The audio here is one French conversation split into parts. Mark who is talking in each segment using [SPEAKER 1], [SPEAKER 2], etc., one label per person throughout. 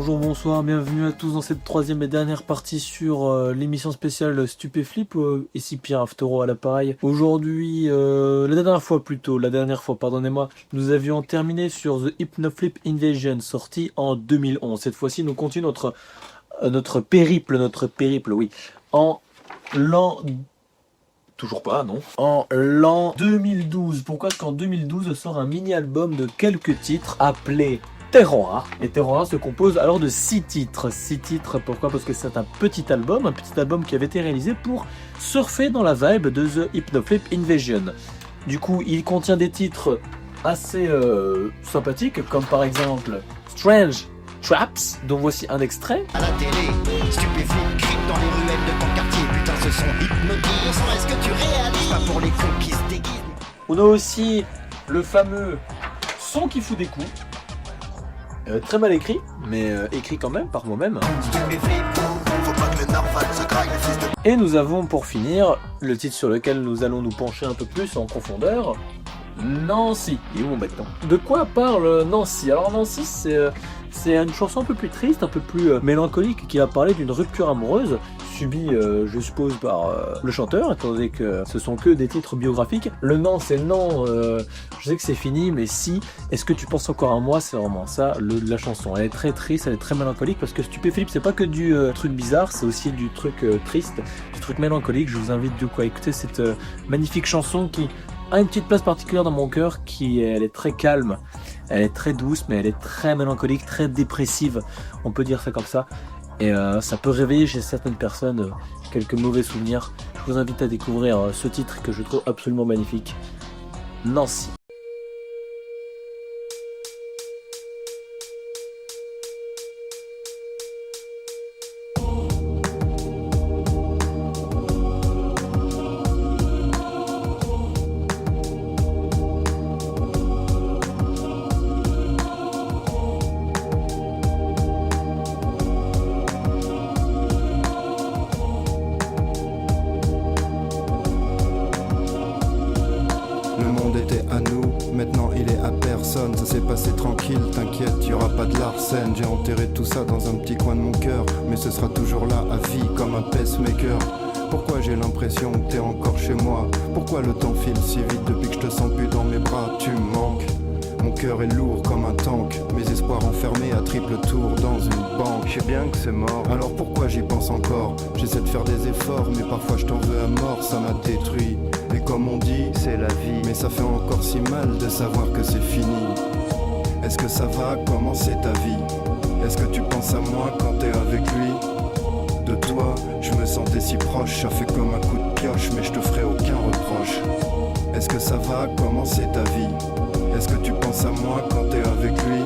[SPEAKER 1] Bonjour, bonsoir, bienvenue à tous dans cette troisième et dernière partie sur l'émission spéciale Stupéflip, ici Pierre Aftero à l'appareil. Aujourd'hui, la dernière fois, pardonnez-moi, nous avions terminé sur The Hypnoflip Invasion, sorti en 2011. Cette fois-ci, nous continuons notre périple, oui, en l'an... Toujours pas, non. En l'an 2012. Pourquoi est-ce qu'en 2012 sort un mini-album de quelques titres appelé Terrora. Et Terrora se compose alors de 6 titres. 6 titres, pourquoi? Parce que c'est un petit album qui avait été réalisé pour surfer dans la vibe de The Hypnoflip Invasion. Du coup, il contient des titres assez sympathiques, comme par exemple Strange Traps, dont voici un extrait.
[SPEAKER 2] À la télé, Stupéflip crie dans les ruelles de ton quartier. Putain, ce son hypnotisant, est-ce que tu réalises? Pas pour les cons qui se déguisent.
[SPEAKER 1] On a aussi le fameux son qui fout des coups. Très mal écrit, mais écrit quand même par moi-même.
[SPEAKER 2] Stupéflip, faut pas que le narval se graille, le fils de...
[SPEAKER 1] Et nous avons pour finir le titre sur lequel nous allons nous pencher un peu plus en profondeur, Nancy. Il est où mon bâton? De quoi parle Nancy? Alors Nancy, c'est une chanson un peu plus triste, un peu plus mélancolique, qui va parler d'une rupture amoureuse subie, je suppose, par le chanteur, étant donné que ce sont que des titres biographiques. Le non, c'est non, je sais que c'est fini, mais si, est-ce que tu penses encore à moi? C'est vraiment ça, la chanson. Elle est très triste, elle est très mélancolique, parce que Stupéflip, c'est pas que du truc bizarre, c'est aussi du truc triste, du truc mélancolique. Je vous invite du coup à écouter cette magnifique chanson qui a une petite place particulière dans mon cœur, elle est très calme, elle est très douce, mais elle est très mélancolique, très dépressive, on peut dire ça comme ça. Et ça peut réveiller chez certaines personnes quelques mauvais souvenirs. Je vous invite à découvrir ce titre que je trouve absolument magnifique, Nancy.
[SPEAKER 3] Le monde était à nous, maintenant il est à personne. Ça s'est passé tranquille, t'inquiète, y'aura pas de l'arsène. J'ai enterré tout ça dans un petit coin de mon cœur, mais ce sera toujours là à vie comme un pacemaker. Pourquoi j'ai l'impression que t'es encore chez moi? Pourquoi le temps file si vite depuis que je te sens plus dans mes bras? Tu me manques. Mon cœur est lourd comme un tank, mes espoirs enfermés à triple tour dans une banque. Je sais bien que c'est mort, alors pourquoi j'y pense encore? J'essaie de faire des efforts, mais parfois je t'en veux à mort, ça m'a détruit. Et comme on dit, c'est la vie, mais ça fait encore si mal de savoir que c'est fini. Est-ce que ça va? Comment c'est ta vie? Est-ce que tu penses à moi quand t'es avec lui? De toi, je me sentais si proche, ça fait comme un coup de pioche, mais je te ferai aucun reproche. Est-ce que ça va? Comment c'est ta vie? Est-ce que tu penses à moi quand t'es avec lui?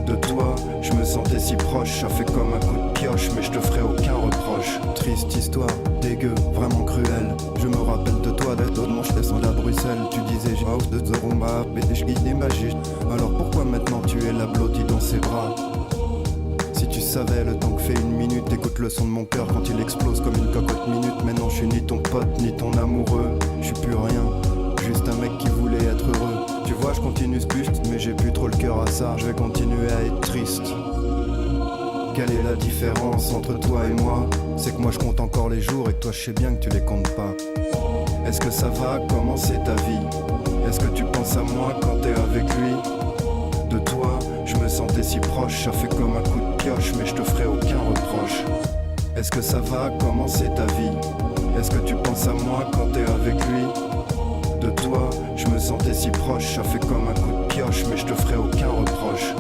[SPEAKER 3] De toi, je me sentais si proche, ça fait comme un coup de pioche, mais je te ferai aucun reproche. Triste histoire, dégueu, vraiment cruelle. Je me rappelle de toi, d'être mon je descends à Bruxelles. Tu disais j'ai house de Zoroma, mais des magiques. Alors pourquoi maintenant tu es la blottie dans ses bras? Si tu savais le temps que fait une minute, écoute le son de mon cœur quand il explose comme une cocotte minute. Maintenant je suis ni ton pote, ni ton amoureux. Je suis plus rien, juste un mec qui voulait être heureux. Tu vois, je continue ce buste, mais j'ai plus trop le cœur à ça. Je vais continuer à être triste. Quelle est la différence entre toi et moi? C'est que moi je compte encore les jours et que toi je sais bien que tu les comptes pas. Est-ce que ça va? Comment c'est ta vie? Est-ce que tu penses à moi quand t'es avec lui? De toi, je me sentais si proche, ça fait comme un coup de pioche, mais je te ferai aucun reproche. Est-ce que ça va? Comment c'est ta vie? Est-ce que tu penses à moi quand t'es avec lui? De toi, je me sentais si proche, ça fait comme un coup de pioche, mais je te ferai aucun reproche.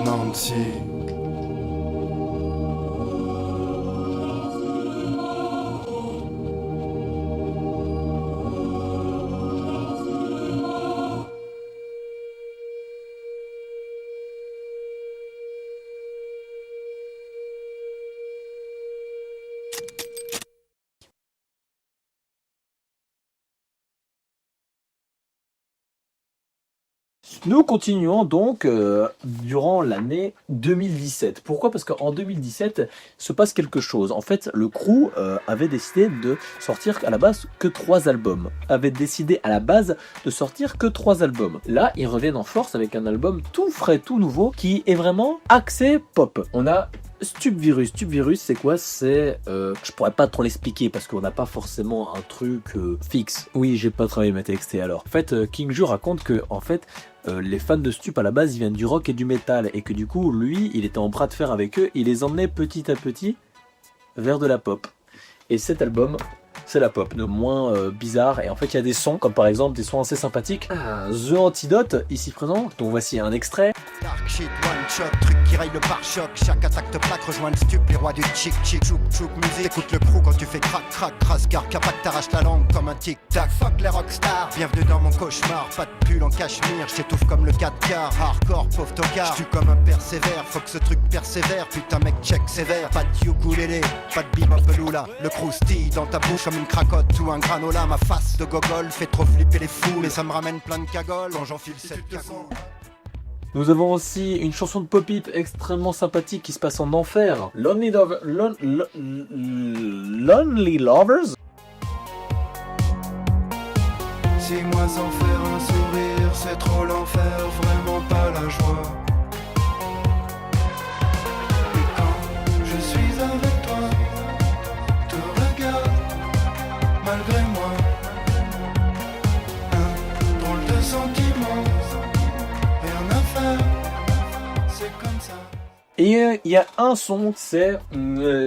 [SPEAKER 3] Nancy.
[SPEAKER 1] Nous continuons donc durant l'année 2017. Pourquoi ? Parce qu'en 2017 se passe quelque chose. En fait, le crew avait décidé de sortir à la base que 3 albums. Avait décidé à la base de sortir que 3 albums. Là, ils reviennent en force avec un album tout frais, tout nouveau, qui est vraiment axé pop. On a Stupvirus. Stupvirus, c'est quoi ? C'est... je pourrais pas trop l'expliquer parce qu'on n'a pas forcément un truc fixe. Oui, j'ai pas travaillé ma TXT alors. En fait, King Ju raconte que, en fait, les fans de Stup à la base, ils viennent du rock et du métal. Et que du coup, lui, il était en bras de fer avec eux. Il les emmenait petit à petit vers de la pop. Et cet album... c'est la pop, de moins bizarre, et en fait il y a des sons, comme par exemple des sons assez sympathiques. The Antidote, ici présent, donc voici un extrait.
[SPEAKER 2] Dark shit, one shot, truc qui raye le pare-choc. Chaque attaque te plaque, rejoins le stup, les rois du chic chic. Chouk chouk musique, écoute le crew quand tu fais crac crac. Crasse car capac t'arrache la langue comme un tic tac. Fuck les rockstars, bienvenue dans mon cauchemar. Pas de pull en cachemire, j'étouffe comme le 4 quarts. Hardcore, pauvre tocard, j'tue comme un persévère. Faut que ce truc persévère, putain mec check sévère. Pas de ukulélé, pas de bebop le crew stille dans ta bouche comme une cracotte ou un granola. Ma face de gogol fait trop flipper les fous, mais ça me ramène plein de cagoles quand j'enfile cette cagoule.
[SPEAKER 1] Nous avons aussi une chanson de pop-hip extrêmement sympathique qui se passe en enfer. Lonely Lovers.
[SPEAKER 3] 6 mois sans faire un sourire, c'est trop l'enfer, vraiment pas la joie. Et quand je suis avec toi, te regarde malgré moi. Un drôle de sentiment, rien à faire, c'est comme ça.
[SPEAKER 1] Et il y a un son, c'est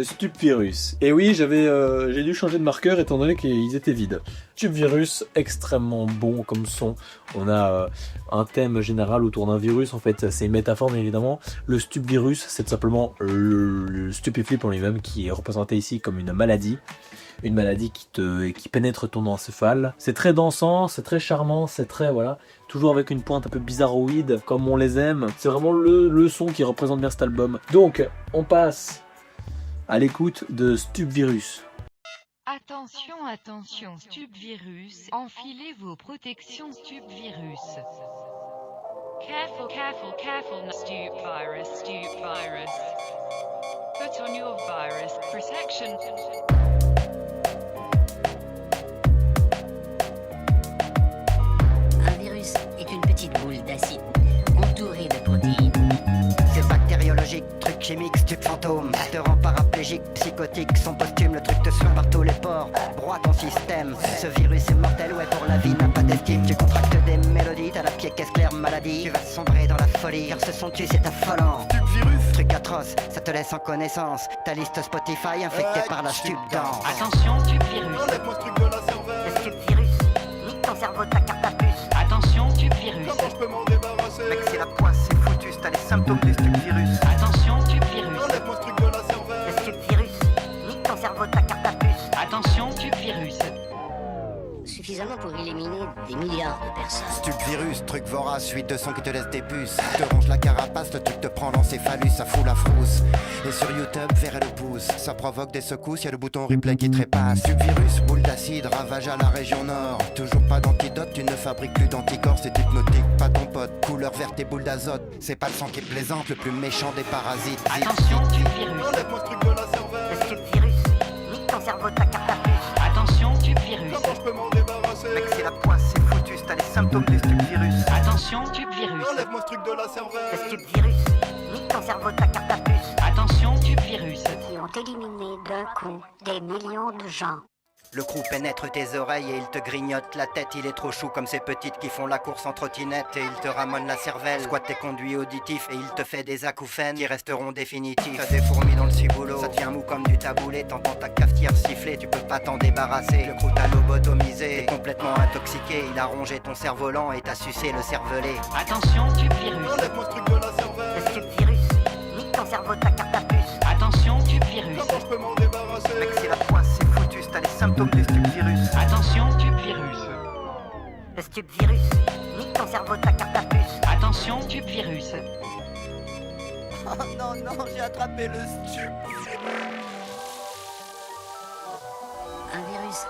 [SPEAKER 1] Stupvirus. Et oui, j'ai dû changer de marqueur étant donné qu'ils étaient vides. Stupvirus, extrêmement bon comme son. On a un thème général autour d'un virus, en fait, c'est une métaphore bien évidemment. Le Stupvirus, c'est tout simplement le stupéflip en lui-même qui est représenté ici comme une maladie. Une maladie qui pénètre ton encéphale. C'est très dansant, c'est très charmant, c'est très, voilà, toujours avec une pointe un peu bizarroïde, comme on les aime. C'est vraiment le son qui représente bien cet album. Donc, on passe à l'écoute de Stupvirus.
[SPEAKER 4] Attention, attention, Stupvirus, enfilez vos protections Stupvirus. Careful, careful, careful, Stupvirus, Stupvirus. Put on your virus protection.
[SPEAKER 5] Est une petite boule d'acide entourée de protéines.
[SPEAKER 2] C'est bactériologique, truc chimique, stup fantôme. Te rend paraplégique, psychotique, son posthume, le truc te suit par tous les pores. Broie ton système, ce virus est mortel, ouais pour la vie n'a pas d'estime. Tu contractes des mélodies, t'as la pied caisse claire maladie. Tu vas sombrer dans la folie, car ce son tu c'est affolant. Virus, truc atroce, ça te laisse en connaissance. Ta liste Spotify infectée par la stup danse.
[SPEAKER 4] Attention, Stupvirus.
[SPEAKER 2] Enlève-moi ce truc de la cervelle.
[SPEAKER 5] Le stupvirus nique ton cerveau de ta carte à puce.
[SPEAKER 4] Attention, Stupvirus.
[SPEAKER 2] Comment je peux m'en débarrasser? Mec c'est la poisse, c'est foutu, t'as les symptômes du stupvirus.
[SPEAKER 4] Attention, Stupvirus.
[SPEAKER 2] Enlève-moi ce truc de la cervelle.
[SPEAKER 5] Le stupvirus nique ton cerveau de ta carte à puce.
[SPEAKER 4] Attention, Stupvirus.
[SPEAKER 5] Suffisamment pour éliminer des milliards de personnes.
[SPEAKER 2] Stupvirus, truc vorace, suite de sons qui te laisse des puces. Te ronge la carapace, le truc te prend l'encéphalus, ça fout la frousse. Et sur YouTube, verre le pouce, ça provoque des secousses, y'a le bouton replay qui trépasse. Stupvirus, boule d'acide, ravage à la région nord. Toujours pas d'antidote, tu ne fabriques plus d'anticorps, c'est hypnotique, pas ton pote. Couleur verte et boule d'azote, c'est pas le sang qui est plaisante, le plus méchant des parasites.
[SPEAKER 4] Attention, Stupvirus.
[SPEAKER 2] Enlève-moi ce truc de la cervelle.
[SPEAKER 5] Le stupvirus nique ton cerveau de ta carte à puce.
[SPEAKER 4] Attention, Stupvirus.
[SPEAKER 2] Comment je peux m'en débarrasser? Mec c'est la poisse, c'est foutu, t'as les symptômes du stupvirus.
[SPEAKER 4] Attention, Stupvirus.
[SPEAKER 2] Enlève-moi ce truc de la cervelle.
[SPEAKER 5] Le stupvirus nique ton cerveau de ta carte à puce.
[SPEAKER 4] Attention, Stupvirus.
[SPEAKER 5] Qui ont éliminé d'un coup des millions de gens.
[SPEAKER 2] Le crew pénètre tes oreilles et il te grignote la tête. Il est trop chou comme ces petites qui font la course en trottinette. Et il te ramène la cervelle, squatte tes conduits auditifs. Et il te fait des acouphènes qui resteront définitifs. T'as des fourmis dans le ciboulot, ça devient mou comme du taboulé. T'entends ta cafetière siffler, tu peux pas t'en débarrasser. Le crew t'a lobotomisé, t'es complètement intoxiqué. Il a rongé ton cerf-volant et t'a sucé le cervelet.
[SPEAKER 4] Attention, Stupvirus.
[SPEAKER 2] Enlève-moi ce truc de la cervelle.
[SPEAKER 5] Le stupvirus nique ton cerveau de ta carte à puce.
[SPEAKER 4] Attention, Stupvirus.
[SPEAKER 2] Comment je peux m'en débarrasser? Mec c'est la poisse, c'est foutu, t'as les symptômes du stupvirus.
[SPEAKER 4] Attention, Stupvirus.
[SPEAKER 5] Le stupvirus nique ton cerveau de ta carte à puce.
[SPEAKER 4] Attention, Stupvirus.
[SPEAKER 2] Oh non, non, j'ai attrapé le stup.
[SPEAKER 5] Un virus.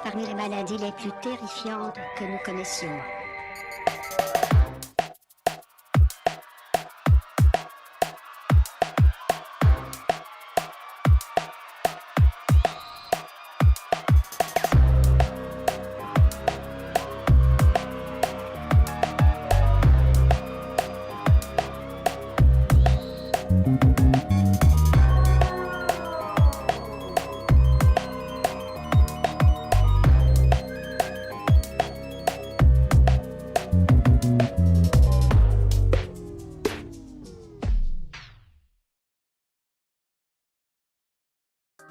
[SPEAKER 5] Parmi les maladies les plus terrifiantes que nous connaissions.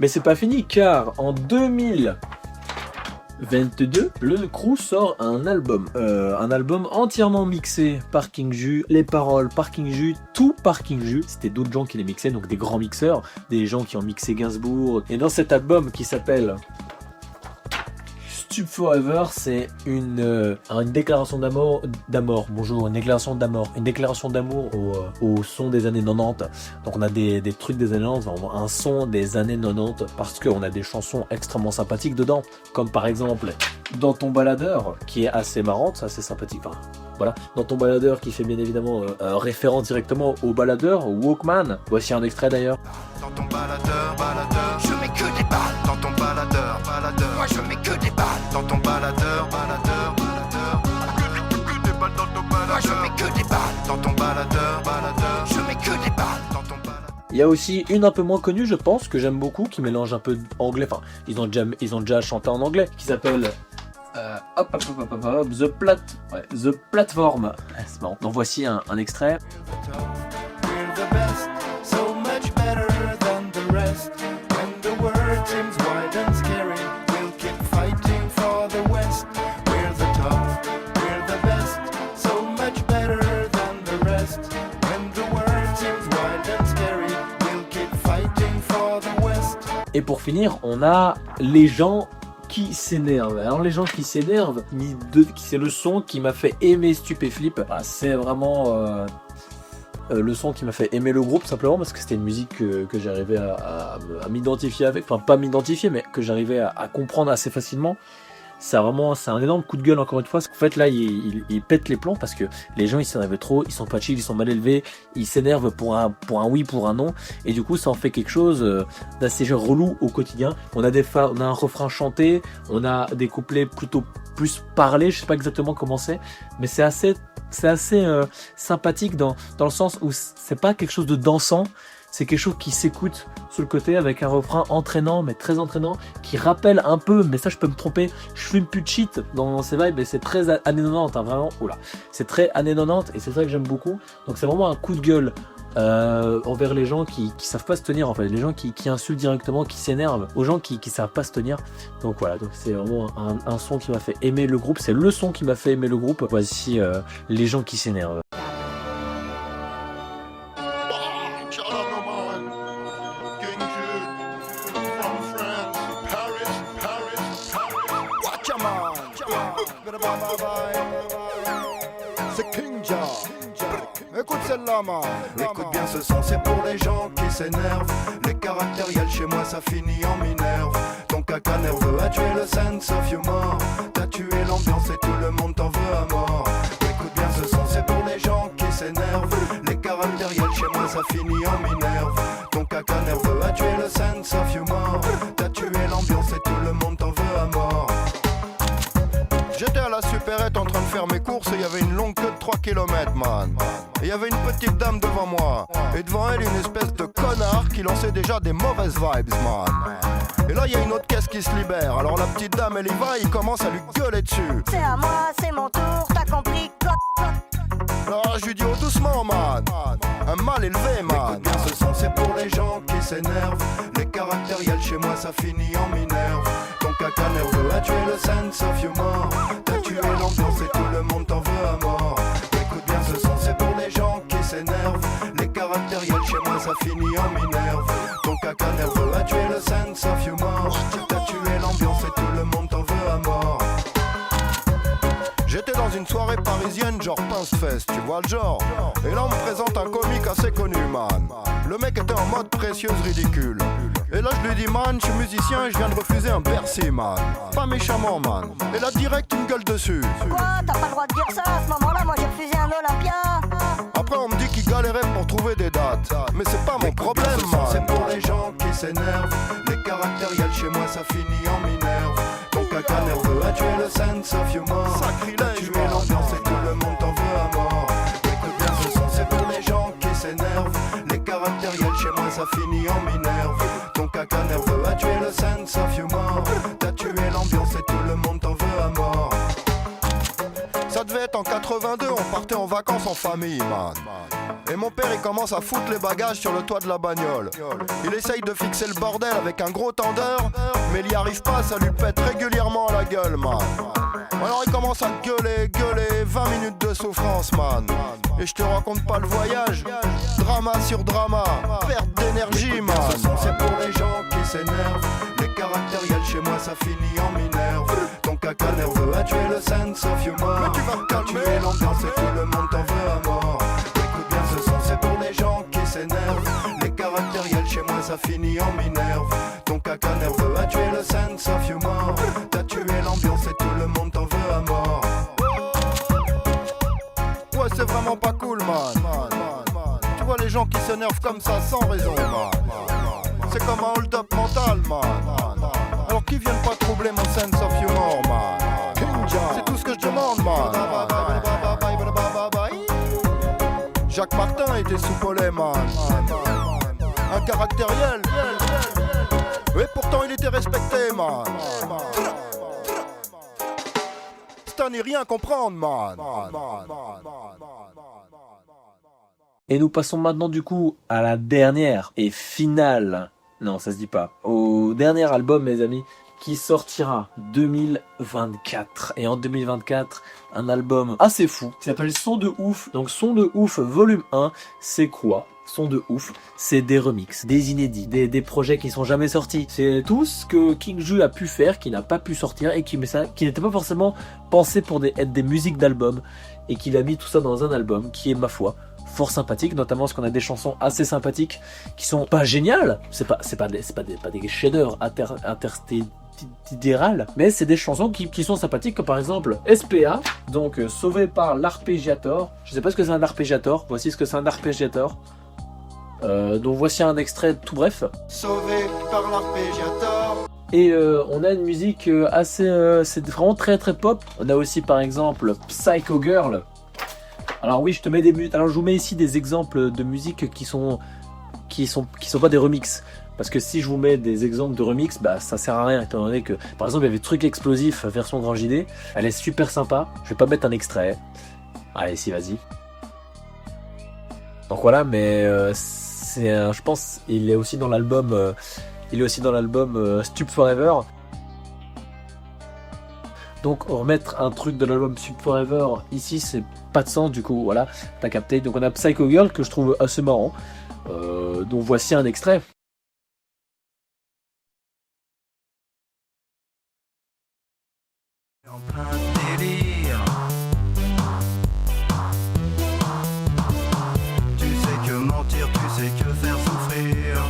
[SPEAKER 1] Mais c'est pas fini car en 2022, le crew sort un album entièrement mixé par King Ju, les paroles par King Ju, tout par King Ju. C'était d'autres gens qui les mixaient, donc des grands mixeurs, des gens qui ont mixé Gainsbourg. Et dans cet album qui s'appelle Stup Forever, c'est une déclaration d'amour, une déclaration d'amour au son des années 90. Donc on a des trucs des années 90, un son des années 90, parce qu'on a des chansons extrêmement sympathiques dedans, comme par exemple Dans ton baladeur, qui est assez marrante, assez sympathique. Enfin, voilà, Dans ton baladeur, qui fait bien évidemment référence directement au baladeur, au Walkman. Voici un extrait d'ailleurs.
[SPEAKER 2] Dans ton baladeur, je mets que des balles. Dans ton baladeur, moi je mets que des balles. Dans ton baladeur, que des balles dans ton baladeur. Moi je mets que des balles. Dans ton baladeur, je mets que des balles. Dans ton baladeur.
[SPEAKER 1] Il y a aussi une un peu moins connue, je pense, que j'aime beaucoup, qui mélange un peu anglais. Enfin, ils ont déjà chanté en anglais, qui s'appelle The Platform. C'est marrant. Donc voici un extrait.
[SPEAKER 3] We're the best, so much better than the rest. When the world seems wide and scary, we'll keep fighting for the West. We're the top, we're the best, so much better than the rest. When the world seems wide and scary, we'll keep fighting for the West.
[SPEAKER 1] Et pour finir, on a les gens qui s'énervent. Alors les gens qui s'énervent, c'est le son qui m'a fait aimer Stupéflip. Voilà, c'est vraiment le son qui m'a fait aimer le groupe, simplement parce que c'était une musique que j'arrivais à m'identifier avec, enfin pas m'identifier, mais que j'arrivais à comprendre assez facilement. C'est un énorme coup de gueule, encore une fois. En fait là il pète les plombs parce que les gens ils s'énervent trop, ils sont pas chill, ils sont mal élevés, ils s'énervent pour un oui, pour un non, et du coup ça en fait quelque chose d'assez relou au quotidien. On a un refrain chanté, on a des couplets plutôt plus parlés, je sais pas exactement comment c'est, mais c'est assez sympathique dans le sens où c'est pas quelque chose de dansant. C'est quelque chose qui s'écoute sur le côté avec un refrain entraînant, mais très entraînant, qui rappelle un peu, mais ça je peux me tromper, je fume plus de shit dans ces vibes, et c'est très années 90, hein, vraiment, oula, c'est très années 90, et c'est ça que j'aime beaucoup. Donc c'est vraiment un coup de gueule envers les gens qui savent pas se tenir, en fait, les gens qui insultent directement, qui s'énervent aux gens qui savent pas se tenir. Donc voilà, donc c'est vraiment un son qui m'a fait aimer le groupe, c'est le son qui m'a fait aimer le groupe. Voici les gens qui s'énervent.
[SPEAKER 3] C'est King Ja. Écoute celle-là, man. Écoute bien ce son, c'est pour les gens qui s'énervent. Les caractériels chez moi, ça finit en minerve. Ton caca nerveux a tué le sense of humor. T'as tué l'ambiance et tout le monde t'en veut à mort. Écoute bien ce son, c'est pour les gens qui s'énervent. Les caractériels chez moi, ça finit en minerve. Ton caca nerveux a tué le sense of humor. T'as tué l'ambiance et tout le monde t'en veut à mort. J'étais à la supérette en train de faire mes courses et il y avait une longue queue de 3 km, man. Et il y avait une petite dame devant moi. Et devant elle, une espèce de connard qui lançait déjà des mauvaises vibes, man. Et là, il y a une autre caisse qui se libère. Alors la petite dame, elle y va, il commence à lui gueuler dessus.
[SPEAKER 6] C'est à moi, c'est mon tour, t'as compris.
[SPEAKER 3] Alors je lui dis, oh doucement, man. Un mal élevé, man. Écoute bien ce son, c'est pour les gens qui s'énervent. Les caractériels chez moi, ça finit en minerve. Ton caca nerveux a tué le sense of humor. T'as tué l'ambiance et tout le monde t'en veut à mort. Écoute bien ce son, c'est pour les gens qui s'énervent. Les caractériels chez moi, ça finit en minerve. Ton caca nerveux a tué le sense of humor. T'as tué l'ambiance et tout le monde t'en veut à mort. J'étais dans une soirée parisienne genre Pince Fest, tu vois le genre. Et là on me présente un comique assez connu, man. Le mec était en mode précieuse ridicule. Et là je lui dis, man, je suis musicien et je viens de refuser un Bercy, man. Pas méchamment, man. Et là direct une gueule dessus.
[SPEAKER 6] Quoi, t'as pas le droit de dire ça, à ce moment-là, moi j'ai refusé un Olympia.
[SPEAKER 3] Après on me dit qu'il galérait pour trouver des dates. Mais c'est pas mon problème, man. C'est pour les gens qui s'énervent. Les caractériels chez moi ça finit en minerve. Ton caca nerveux a tué le sense of humor. T'as tué l'ambiance et tout le monde t'en veut à mort. Écoute bien ce son, c'est pour les gens qui s'énervent. Les caractériels chez moi ça finit en minerve. Ton caca nerveux a tué le sense of humor. T'as tué l'ambiance et tout le monde t'en veut à mort. Ça devait être en 82, on partait en vacances en famille, man. Et mon père il commence à foutre les bagages sur le toit de la bagnole. Il essaye de fixer le bordel avec un gros tendeur, mais il y arrive pas, ça lui pète régulièrement à la gueule, man. Alors il commence à gueuler, 20 minutes de souffrance, man. Et je te raconte pas le voyage, drama sur drama, perte d'énergie, man. Ce son c'est pour les gens qui s'énervent, les caractériels chez moi ça finit en minerve. Ton caca nerveux a tué le sense of humor. Mais tu vas te calmer, tué l'ambiance et tout le monde t'en veut à mort. Écoute bien ce son c'est pour les gens qui s'énervent, les caractériels chez moi ça finit en minerve. Ton caca nerveux a tué le sense of humor. T'as tué l'ambiance et tout le monde t'en veut à mort. Ouais c'est vraiment pas cool, man. Tu vois les gens qui s'énervent comme ça sans raison, man. C'est comme un hold-up mental, man. Alors qu'ils viennent pas troubler mon sense of humor, man. C'est tout ce que je demande, man. Jacques Martin était soupolé, man. Un caractériel. Et pourtant il était respecté, man. C'est à n'y rien comprendre, man.
[SPEAKER 1] Et nous passons maintenant du coup à la dernière et finale, non ça se dit pas, au dernier album mes amis, qui sortira 2024. Et en 2024, un album assez fou, qui s'appelle Son de Ouf. Donc Son de Ouf volume 1, c'est quoi ? Son de Ouf, c'est des remixes, des inédits, des projets qui sont jamais sortis. C'est tout ce que King Ju a pu faire, qui n'a pas pu sortir et qui n'était pas forcément pensé pour être des musiques d'album, et qu'il a mis tout ça dans un album qui est, ma foi, fort sympathique, notamment parce qu'on a des chansons assez sympathiques qui sont pas géniales, c'est pas des chefs-d'œuvre interstitiales, mais c'est des chansons qui sont sympathiques, comme par exemple SPA, donc Sauvé par l'arpégiator. Je sais pas ce que c'est un arpégiator, voici ce que c'est un arpégiator. Donc voici un extrait tout bref.
[SPEAKER 3] Sauvé par l'arpégiator.
[SPEAKER 1] Et on a une musique assez, c'est vraiment très très pop. On a aussi par exemple Psycho Girl. Alors oui, je te mets alors je vous mets ici des exemples de musique qui sont pas des remixes. Parce que si je vous mets des exemples de remix, bah ça sert à rien, étant donné que par exemple il y avait Truc Explosif version Grand JD, elle est super sympa. Je vais pas mettre un extrait. Allez, si, vas-y. Donc voilà, mais je pense il est aussi dans l'album Stup Forever. Donc remettre un truc de l'album Stup Forever ici, c'est pas de sens, du coup voilà, t'as capté. Donc on a Psycho Girl que je trouve assez marrant, dont voici un extrait.
[SPEAKER 3] En plein délire. Tu sais que mentir, tu sais que faire souffrir.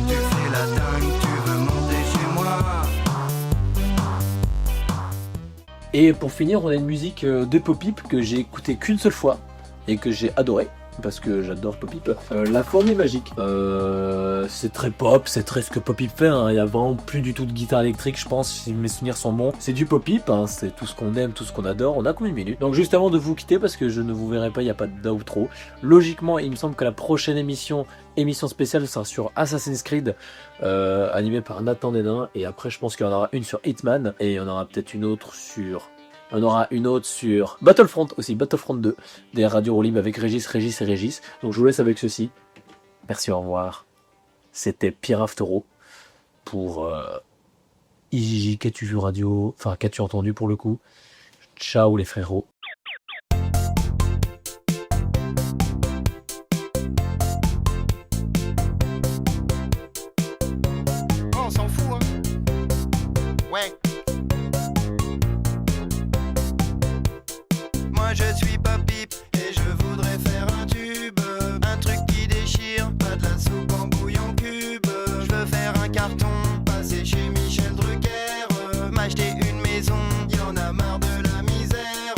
[SPEAKER 3] Tu fais la dingue, tu veux monter chez moi.
[SPEAKER 1] Et pour finir, on a une musique de Pop-Pip que j'ai écouté qu'une seule fois et que j'ai adoré. Parce que j'adore Pop-Pip. La fourmi magique. C'est très pop, c'est très ce que Pop-Pip fait. Hein. Il y a vraiment plus du tout de guitare électrique, je pense, si mes souvenirs sont bons. C'est du Pop-Pip, hein. C'est tout ce qu'on aime, tout ce qu'on adore. On a combien de minutes? Donc juste avant de vous quitter, parce que je ne vous verrai pas, il n'y a pas d'outro. Logiquement, il me semble que la prochaine émission spéciale sera sur Assassin's Creed, animée par Nathan Dédain. Et après, je pense qu'il y en aura une sur Hitman. Et il y en aura peut-être une autre sur... On aura une autre sur Battlefront aussi, Battlefront 2, des radios roulées avec Régis. Donc je vous laisse avec ceci. Merci, au revoir. C'était Pierre Aftero pour IJJ, qu'as-tu vu radio, enfin qu'as-tu entendu pour le coup. Ciao les frérots.
[SPEAKER 2] Oh, on s'en fout, hein. Ouais. Moi je suis Pop-Pip et je voudrais faire un tube, un truc qui déchire, pas de la soupe en bouillon cube. Je veux faire un carton, passer chez Michel Drucker, m'acheter une maison, y en a marre de la misère.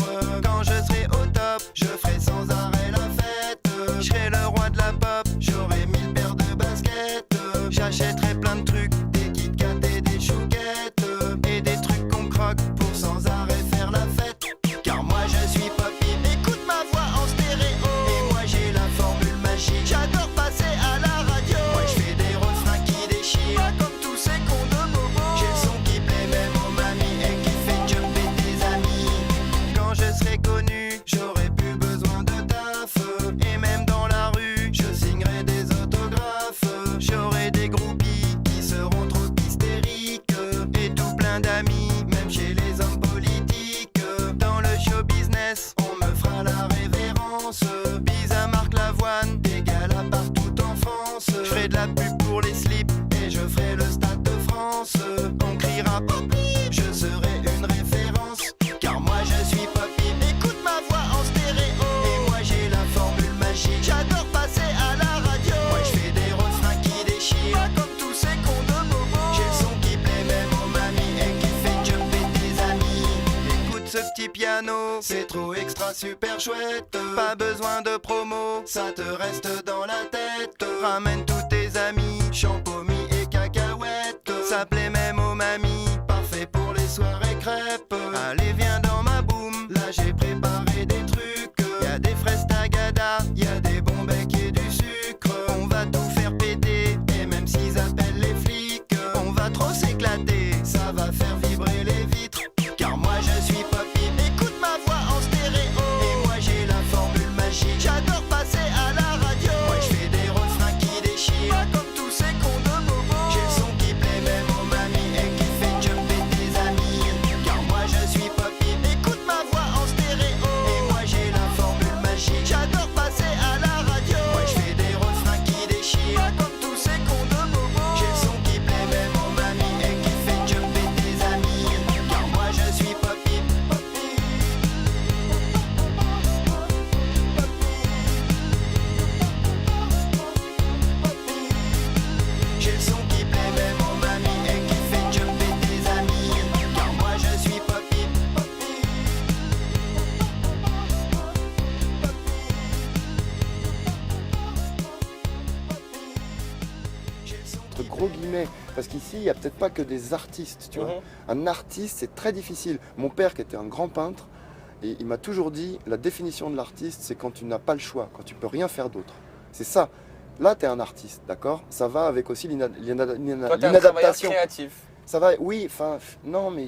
[SPEAKER 2] piano. C'est trop extra super chouette, pas besoin de promo, ça te reste dans la tête. Ramène tous tes amis, champomis et cacahuètes. Ça plaît même aux mamies, parfait pour les soirées crêpes. Allez viens dans ma boum, là j'ai préparé des trucs. Y'a des fraises tagada, y'a des bons becs et du sucre. On va tout faire péter, et même s'ils appellent les flics, on va trop s'éclater, ça va faire vibrer les vitres. Car moi je suis Poppy, écoute ma voix en stéréo. Et moi j'ai la formule magique, j'adore passer à la radio. Moi je fais des refrains qui déchirent, pas comme tous ces cons de bobo. J'ai le son qui plaît même aux mamies et qui fait jumper tes amis. Car moi je suis Poppy, écoute ma voix en stéréo. Et moi j'ai la formule magique, j'adore passer à la radio. Moi je fais des refrains qui déchirent, pas comme tous ces cons de bobo. J'ai le son qui plaît même aux mamies et qui fait jumper tes amis. Car moi je suis Poppy, Poppy. J'ai le son qui plaît même aux mamies et qui fait jumper tes amis. Car moi je suis Poppy, Poppy. J'ai le son
[SPEAKER 3] Entre gros guillemets, parce qu'ici il n'y a peut-être pas que des artistes, tu vois. Un artiste c'est très difficile. Mon père qui était un grand peintre, et il m'a toujours dit la définition de l'artiste c'est quand tu n'as pas le choix, quand tu peux rien faire d'autre. C'est ça. Là tu es un artiste, d'accord. Ça va avec aussi
[SPEAKER 1] Toi, t'es un travailleur
[SPEAKER 3] l'inadaptation.
[SPEAKER 1] créatif.
[SPEAKER 3] Ça va, oui, enfin, non mais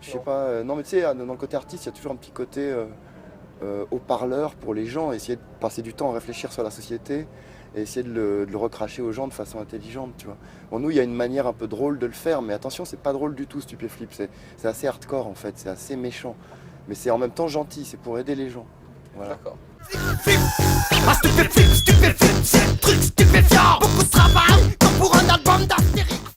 [SPEAKER 3] je sais pas, non mais tu sais, dans le côté artiste il y a toujours un petit côté haut-parleur pour les gens, essayer de passer du temps à réfléchir sur la société et essayer de le recracher aux gens de façon intelligente, tu vois. Bon, nous, il y a une manière un peu drôle de le faire, mais attention, c'est pas drôle du tout, Stupéflip, c'est assez hardcore en fait, c'est assez méchant, mais c'est en même temps gentil, c'est pour aider les gens. Voilà.
[SPEAKER 1] D'accord.
[SPEAKER 2] Ah, stupéflip, stupéflip, c'est le truc stupéfiant. Beaucoup de travail, comme pour un album d'Astérix.